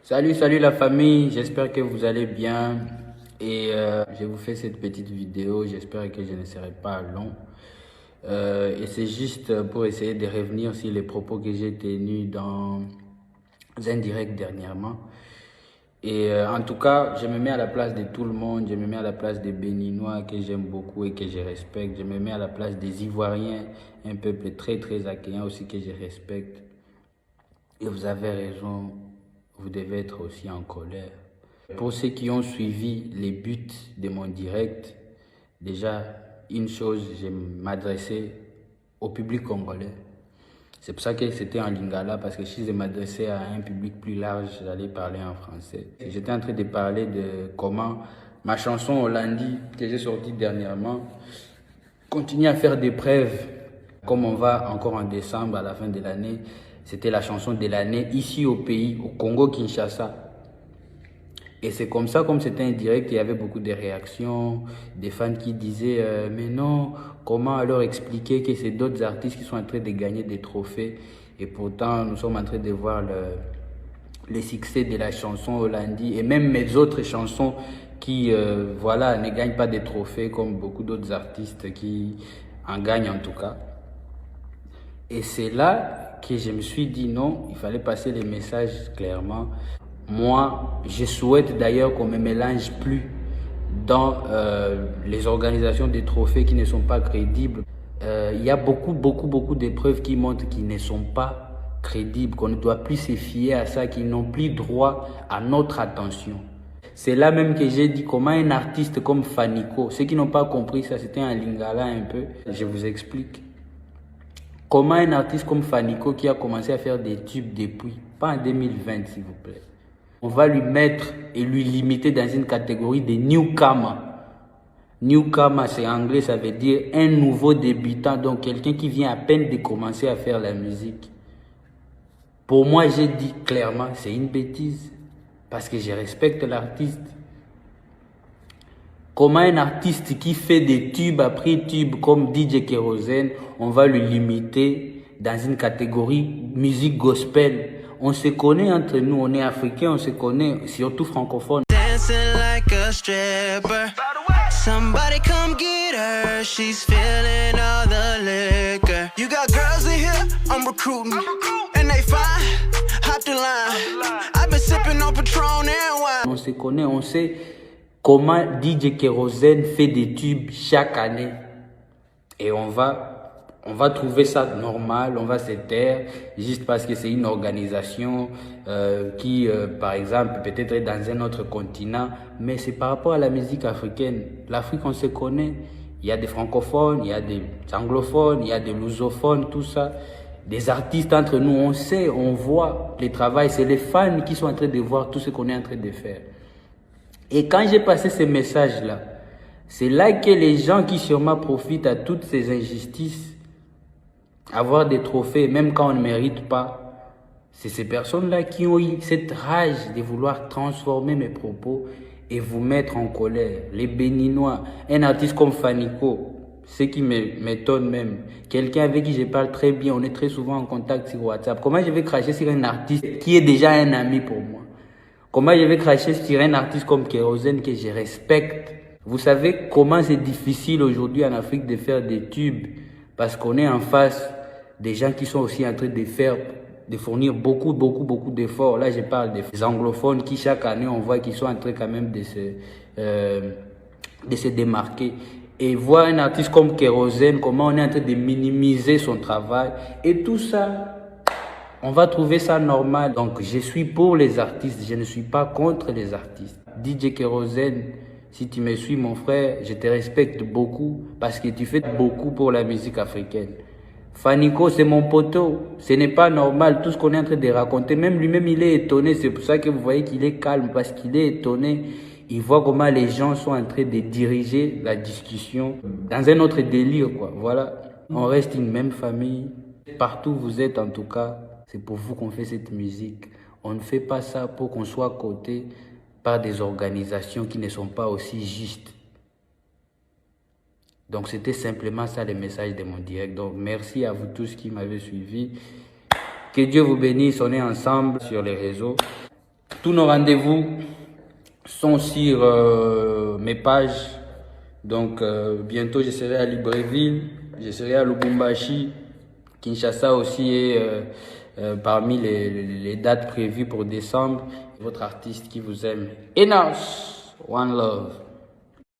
Salut la famille, j'espère que vous allez bien et je vous fais cette petite vidéo, j'espère que je ne serai pas long et c'est juste pour essayer de revenir sur les propos que j'ai tenus dans un direct dernièrement et en tout cas je me mets à la place de tout le monde, je me mets à la place des Béninois que j'aime beaucoup et que je respecte, je me mets à la place des Ivoiriens, un peuple très accueillant aussi que je respecte et vous avez raison. Vous devez être aussi en colère. Pour ceux qui ont suivi les buts de mon direct, déjà, une chose, je m'adressais au public congolais. C'est pour ça que c'était en lingala, parce que si je m'adressais à un public plus large, j'allais parler en français. J'étais en train de parler de comment ma chanson Hollandi, que j'ai sortie dernièrement, continue à faire des preuves. Comme on va encore en décembre, à la fin de l'année, c'était la chanson de l'année ici au pays, au Congo-Kinshasa. Et c'est comme ça, comme c'était un direct, il y avait beaucoup de réactions, des fans qui disaient mais non, comment alors expliquer que c'est d'autres artistes qui sont en train de gagner des trophées et pourtant nous sommes en train de voir le succès de la chanson Hollandi et même mes autres chansons qui voilà, ne gagnent pas des trophées comme beaucoup d'autres artistes qui en gagnent en tout cas. Et c'est là que je me suis dit non, il fallait passer les messages clairement. Moi, je souhaite d'ailleurs qu'on ne me mélange plus dans les organisations des trophées qui ne sont pas crédibles. Il y a beaucoup d'épreuves qui montrent qu'ils ne sont pas crédibles, qu'on ne doit plus se fier à ça, qu'ils n'ont plus droit à notre attention. C'est là même que j'ai dit comment un artiste comme Fanico, ceux qui n'ont pas compris ça, c'était un lingala un peu, je vous explique. Comment un artiste comme Fanico qui a commencé à faire des tubes depuis, pas en 2020 s'il vous plaît, on va lui mettre et lui limiter dans une catégorie de newcomer. Newcomer, c'est anglais, ça veut dire un nouveau débutant, donc quelqu'un qui vient à peine de commencer à faire la musique. Pour moi, j'ai dit clairement, c'est une bêtise, parce que je respecte l'artiste. Comment un artiste qui fait des tubes après tubes comme DJ Kérosène, on va le limiter dans une catégorie musique gospel. On se connaît entre nous, on est africains, on se connaît, surtout francophones. Dancing like a stripper. Somebody come get her. She's feeling all the liquor. You got girls in here, I'm recruiting. And they fine, hop the line. I've been sipping on Patron and wine. On se connaît, on sait comment DJ Kérosène fait des tubes chaque année. Et on va trouver ça normal, on va se taire, juste parce que c'est une organisation qui, par exemple, peut-être est dans un autre continent, mais c'est par rapport à la musique africaine. L'Afrique, on se connaît, il y a des francophones, il y a des anglophones, il y a des lusophones, tout ça. Des artistes entre nous, on sait, on voit les travails, c'est les fans qui sont en train de voir tout ce qu'on est en train de faire. Et quand j'ai passé ces messages-là, c'est là que les gens qui sûrement profitent à toutes ces injustices, avoir des trophées, même quand on ne mérite pas, c'est ces personnes-là qui ont eu cette rage de vouloir transformer mes propos et vous mettre en colère. Les Béninois, un artiste comme Fanico, ce qui m'étonne même, quelqu'un avec qui je parle très bien, on est très souvent en contact sur WhatsApp. Comment je vais cracher sur un artiste qui est déjà un ami pour moi? Comment je vais cracher sur un artiste comme Kérosène que je respecte? Vous savez comment c'est difficile aujourd'hui en Afrique de faire des tubes parce qu'on est en face des gens qui sont aussi en train de fournir beaucoup d'efforts. Là, je parle des anglophones qui chaque année, on voit qu'ils sont en train quand même de se démarquer. Et voir un artiste comme Kérosène, comment on est en train de minimiser son travail. Et tout ça, on va trouver ça normal. Donc, je suis pour les artistes, je ne suis pas contre les artistes. DJ Kérosène, si tu me suis, mon frère, je te respecte beaucoup parce que tu fais beaucoup pour la musique africaine. Fanico, c'est mon poteau. Ce n'est pas normal tout ce qu'on est en train de raconter. Même lui-même, il est étonné. C'est pour ça que vous voyez qu'il est calme parce qu'il est étonné. Il voit comment les gens sont en train de diriger la discussion dans un autre délire, quoi. Voilà. On reste une même famille. Partout où vous êtes, en tout cas, c'est pour vous qu'on fait cette musique. On ne fait pas ça pour qu'on soit coté par des organisations qui ne sont pas aussi justes. Donc c'était simplement ça le message de mon direct. Donc merci à vous tous qui m'avez suivi. Que Dieu vous bénisse, on est ensemble sur les réseaux. Tous nos rendez-vous sont sur mes pages. Donc bientôt je serai à Libreville, je serai à Lubumbashi. Kinshasa aussi est parmi les dates prévues pour décembre. Votre artiste qui vous aime. Enos, one love.